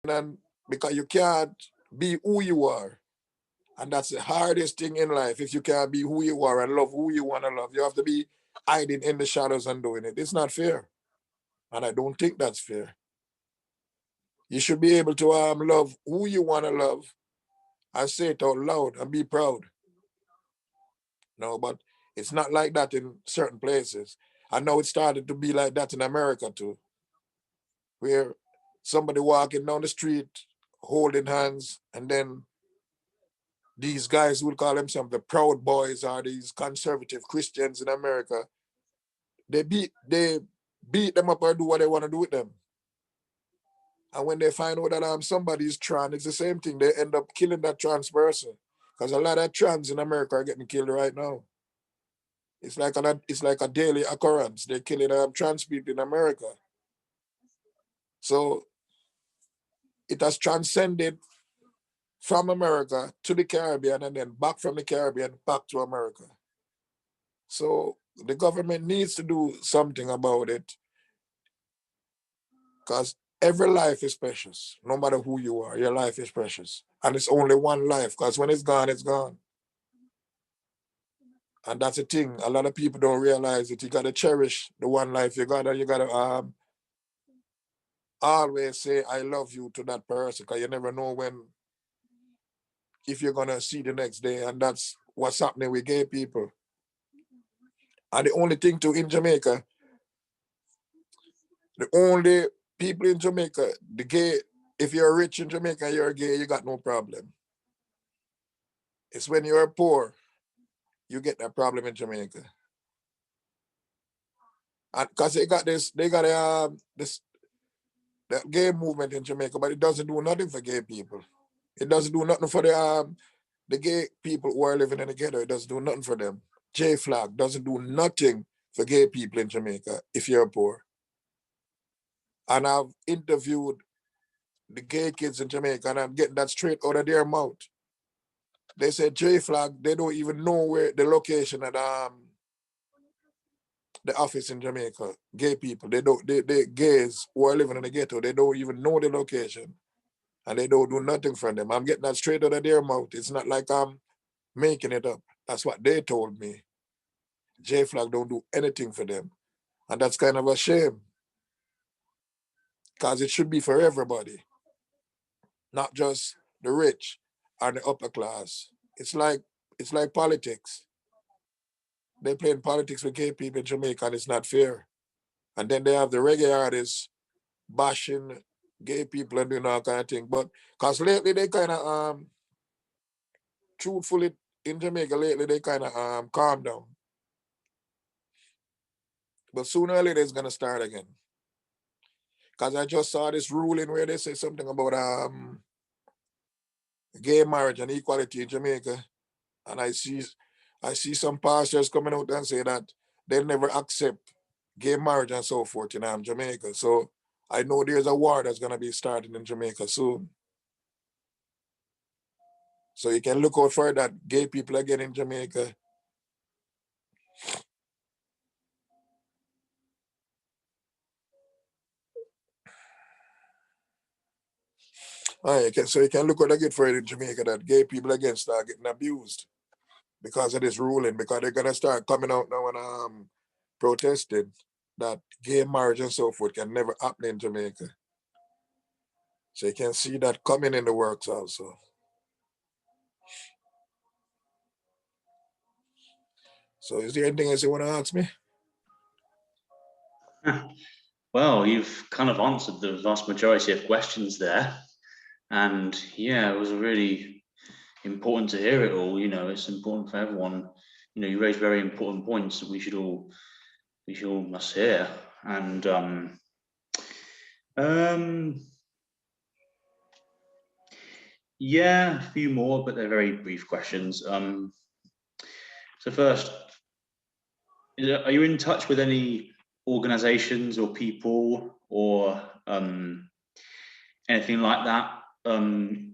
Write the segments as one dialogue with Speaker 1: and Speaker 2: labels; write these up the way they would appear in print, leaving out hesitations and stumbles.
Speaker 1: and because you can't be who you are. And that's the hardest thing in life. If you can't be who you are and love who you want to love, you have to be hiding in the shadows and doing it. It's not fair. And I don't think that's fair. You should be able to love who you want to love and say it out loud and be proud. No, but it's not like that in certain places. I know it started to be like that in America too, where somebody walking down the street holding hands, and then these guys will call themselves the Proud Boys or these conservative Christians in America. They beat them up or do what they want to do with them. And when they find out that somebody is trans, it's the same thing. They end up killing that trans person. Because a lot of trans in America are getting killed right now. It's like a daily occurrence. They're killing trans people in America. So it has transcended from America to the Caribbean and then back from the Caribbean back to America. So the government needs to do something about it, because every life is precious. No matter who you are, your life is precious. And it's only one life, because when it's gone, it's gone. And that's the thing. A lot of people don't realize it. You gotta cherish the one life. You gotta always say I love you to that person, because you never know if you're gonna see the next day. And that's what's happening with gay people. And the only thing too in Jamaica, the only people in Jamaica, the gay, if you're rich in Jamaica and you're gay, you got no problem. It's when you're poor, you get that problem in Jamaica. And because they got this the gay movement in Jamaica, but it doesn't do nothing for gay people. It doesn't do nothing for the gay people who are living in the ghetto. It doesn't do nothing for them. J Flag doesn't do nothing for gay people in Jamaica if you're poor. And I've interviewed the gay kids in Jamaica, and I'm getting that straight out of their mouth. They said J Flag, they don't even know where the location of the office in Jamaica. Gay people, they gays who are living in the ghetto, they don't even know the location. And they don't do nothing for them. I'm getting that straight out of their mouth. It's not like I'm making it up. That's what they told me. J Flag don't do anything for them. And that's kind of a shame, because it should be for everybody, not just the rich and the upper class. It's like politics. They're playing politics with gay people in Jamaica, and it's not fair. And then they have the reggae artists bashing gay people and doing all kind of thing. But because lately they kind of truthfully in Jamaica lately they kind of calm down. But sooner or later it's gonna start again. Because I just saw this ruling where they say something about gay marriage and equality in Jamaica. And I see some pastors coming out and say that they'll never accept gay marriage and so forth in Jamaica. So I know there's a war that's gonna be starting in Jamaica soon. So you can look out for that. Gay people again in Jamaica. So you can look out again for it in Jamaica, that gay people again start getting abused because of this ruling, because they're gonna start coming out now and protesting that gay marriage and so forth can never happen in Jamaica. So you can see that coming in the works also. So is there anything else you want to ask me?
Speaker 2: Well, you've kind of answered the vast majority of questions there. And yeah, it was really important to hear it all. It's important for everyone. You raised very important points that we should all must hear. And yeah, a few more, but they're very brief questions. So first, are you in touch with any organizations or people or anything like that,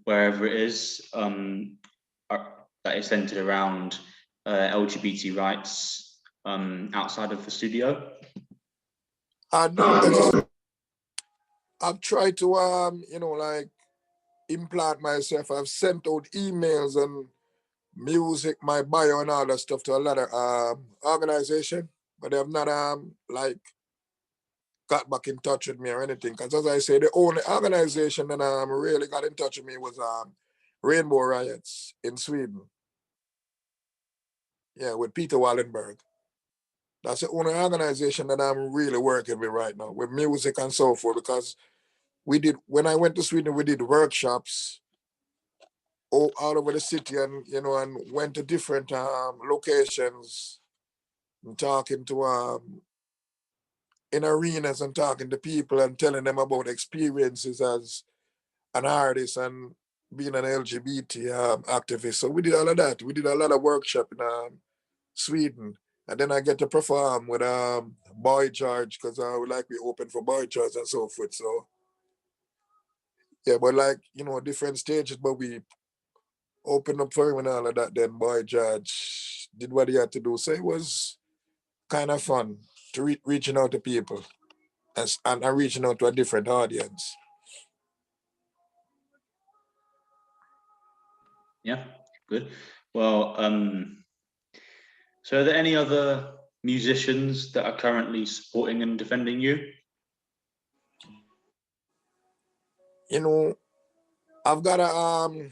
Speaker 2: wherever it is, that is centered around LGBT rights outside of the studio?
Speaker 1: I know. I've tried to like implant myself. I've sent out emails and music, my bio and all that stuff to a lot of organization, but they have not like got back in touch with me or anything. Because as I say, the only organization that really got in touch with me was Rainbow Riots in Sweden. Yeah, with Peter Wallenberg. That's the only organization that I'm really working with right now, with music and so forth. Because when I went to Sweden, we did workshops all over the city, and and went to different locations and talking to in arenas and talking to people and telling them about experiences as an artist and being an LGBT activist. So we did all of that. We did a lot of workshop in Sweden. And then I get to perform with Boy George, because we open for Boy George and so forth. So yeah, but different stages, but we opened up for him and all of that. Then Boy George did what he had to do. So it was kind of fun to reaching out to people and reaching out to a different audience.
Speaker 2: Yeah, good. Well, so are there any other musicians that are currently supporting and defending you?
Speaker 1: I've got a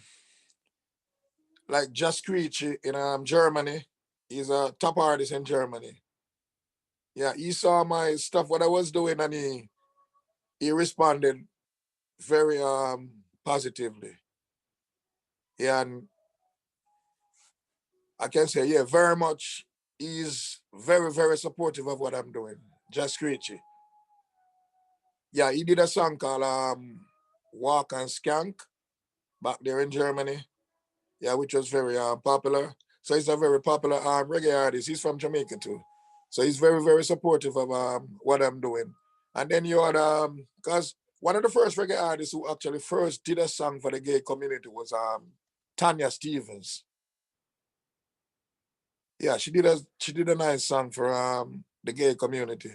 Speaker 1: like Just Creechy in Germany. He's a top artist in Germany. Yeah, he saw my stuff, what I was doing, and he responded very positively. Yeah, and I can say, yeah, very much. He's very, very supportive of what I'm doing. Just Screechy. Yeah, he did a song called Walk and Skank back there in Germany. Yeah, which was very popular. So he's a very popular reggae artist. He's from Jamaica too. So he's very, very supportive of what I'm doing. And then you had, because one of the first reggae artists who actually first did a song for the gay community was Tanya Stevens. Yeah, she did a nice song for the gay community.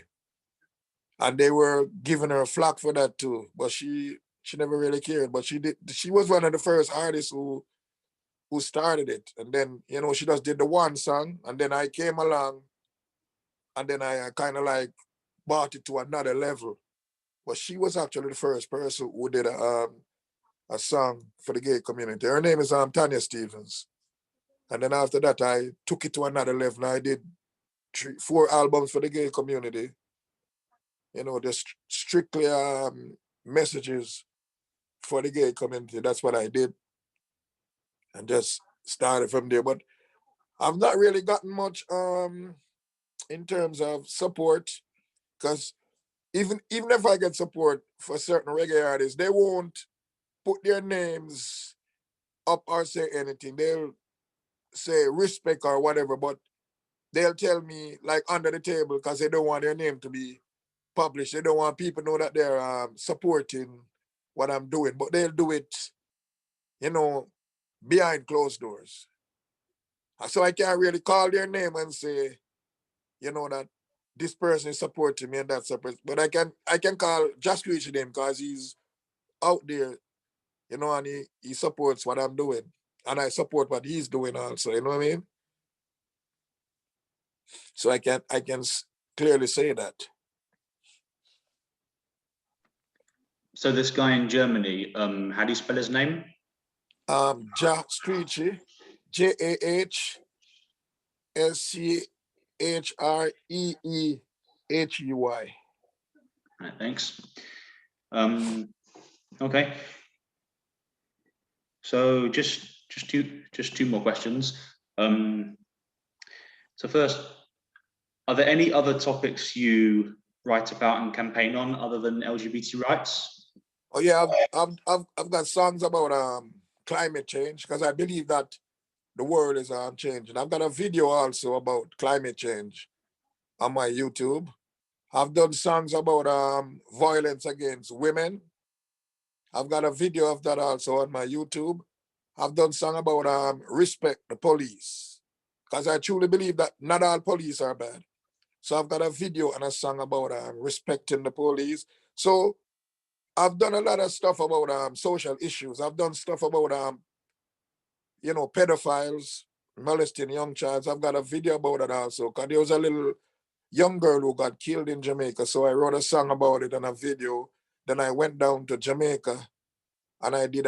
Speaker 1: And they were giving her flack for that too. But she never really cared. But she was one of the first artists who started it. And then, she just did the one song. And then I came along and then I kind of like brought it to another level. But she was actually the first person who did a song for the gay community. Her name is Tanya Stevens. And then after that, I took it to another level. I did 4 albums for the gay community. Just strictly messages for the gay community. That's what I did. And just started from there. But I've not really gotten much in terms of support, because even if I get support for certain reggae artists, they won't put their names up or say anything. They'll say respect or whatever, but they'll tell me like under the table, because they don't want their name to be published. They don't want people to know that they're supporting what I'm doing, but they'll do it, you know, behind closed doors. So I can't really call their name and say, that this person is supporting me and that's a person. But I can call Just Reach name, because he's out there, and he supports what I'm doing. And I support what he's doing also, you know what I mean? So I can clearly say that.
Speaker 2: So this guy in Germany, how do you spell his name?
Speaker 1: Just Screechy, JAHSCHREEHUY.
Speaker 2: Right, thanks. Okay. So just two more questions. So first, are there any other topics you write about and campaign on other than LGBT rights?
Speaker 1: Oh yeah, I've got songs about climate change, because I believe that the world is changing. I've got a video also about climate change on my YouTube. I've done songs about violence against women. I've got a video of that also on my YouTube. I've done song about respect the police, because I truly believe that not all police are bad. So I've got a video and a song about respecting the police. So I've done a lot of stuff about social issues. I've done stuff about pedophiles molesting young childs. I've got a video about it also. Cause there was a little young girl who got killed in Jamaica. So I wrote a song about it and a video. Then I went down to Jamaica and I did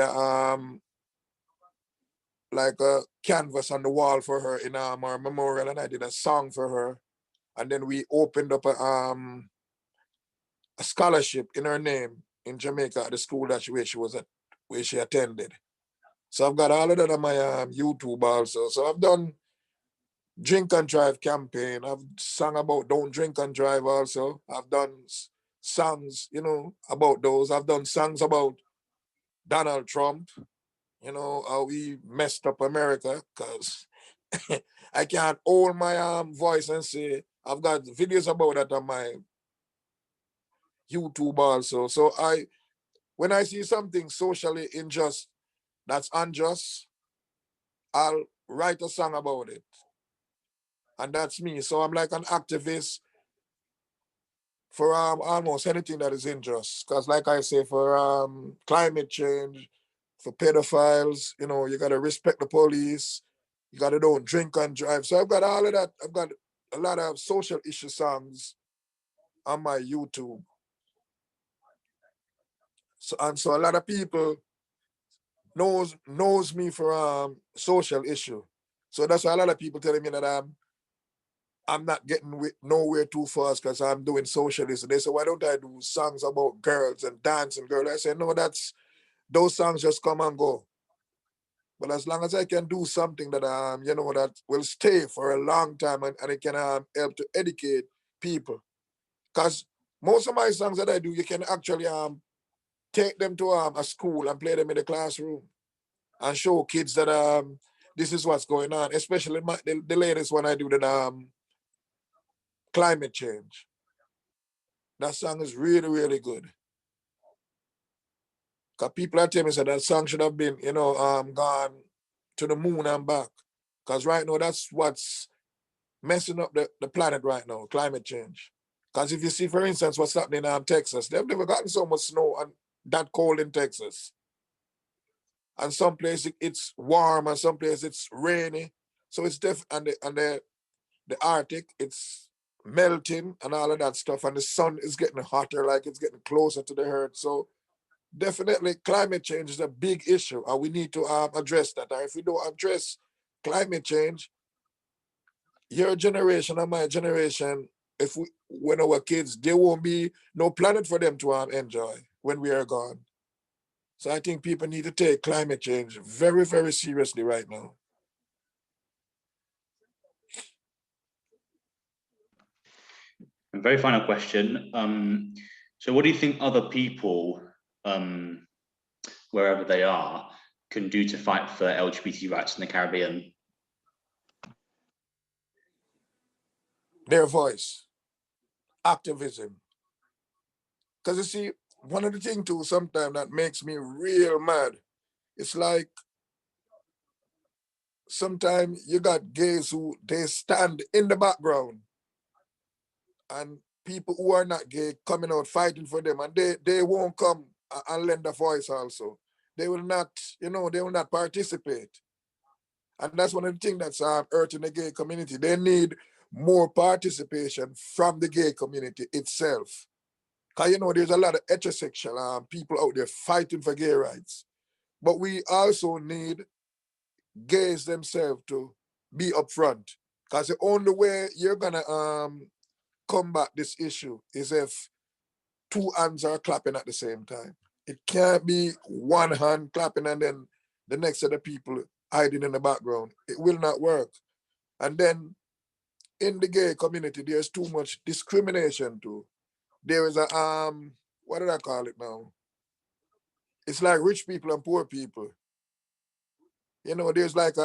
Speaker 1: like a canvas on the wall for her in our memorial, and I did a song for her. And then we opened up a scholarship in her name in Jamaica at the school where she was at, where she attended. So I've got all of that on my YouTube also. So I've done drink and drive campaign. I've sung about don't drink and drive also. I've done songs, about those. I've done songs about Donald Trump, how he messed up America, because I can't hold my voice and say I've got videos about that on my YouTube also. So when I see something socially unjust, that's unjust, I'll write a song about it. And that's me. So I'm like an activist for almost anything that is unjust. Because like I say, for climate change, for pedophiles, you gotta respect the police, you gotta don't drink and drive. So I've got all of that. I've got a lot of social issue songs on my YouTube. So a lot of people knows me for social issue. So that's why a lot of people telling me that I'm not getting nowhere too fast because I'm doing socialism. They say, why don't I do songs about girls and dancing girls? I say, no, those songs just come and go. But as long as I can do something that that will stay for a long time, and it can help to educate people. Because most of my songs that I do, you can actually take them to a school and play them in the classroom and show kids that this is what's going on. Especially the latest one I do, that climate change. That song is really, really good. Because people are telling me that song should have been, gone to the moon and back. Because right now, that's what's messing up the planet right now, climate change. Because if you see, for instance, what's happening in Texas, they've never gotten so much snow and that cold in Texas. And some places it's warm, and some places it's rainy. So it's and the Arctic, it's melting and all of that stuff. And the sun is getting hotter, like it's getting closer to the earth. So definitely climate change is a big issue, and we need to address that. And if we don't address climate change, your generation and my generation, when our kids, there won't be no planet for them to enjoy when we are gone. So I think people need to take climate change very, very seriously right now.
Speaker 2: And very final question. So what do you think other people, wherever they are, can do to fight for LGBT rights in the Caribbean?
Speaker 1: Their voice, activism. Because you see, one of the things too sometimes that makes me real mad, it's like sometimes you got gays who they stand in the background, and people who are not gay coming out fighting for them, and they won't come and lend a voice also. They will not, they will not participate. And that's one of the things that's hurting the gay community. They need more participation from the gay community itself. Because, there's a lot of heterosexual people out there fighting for gay rights. But we also need gays themselves to be upfront. Because the only way you're going to combat this issue is if two hands are clapping at the same time. It can't be one hand clapping and then the next set of people hiding in the background. It will not work. And then in the gay community, there's too much discrimination too. There is what did I call it now? It's like rich people and poor people. There's like a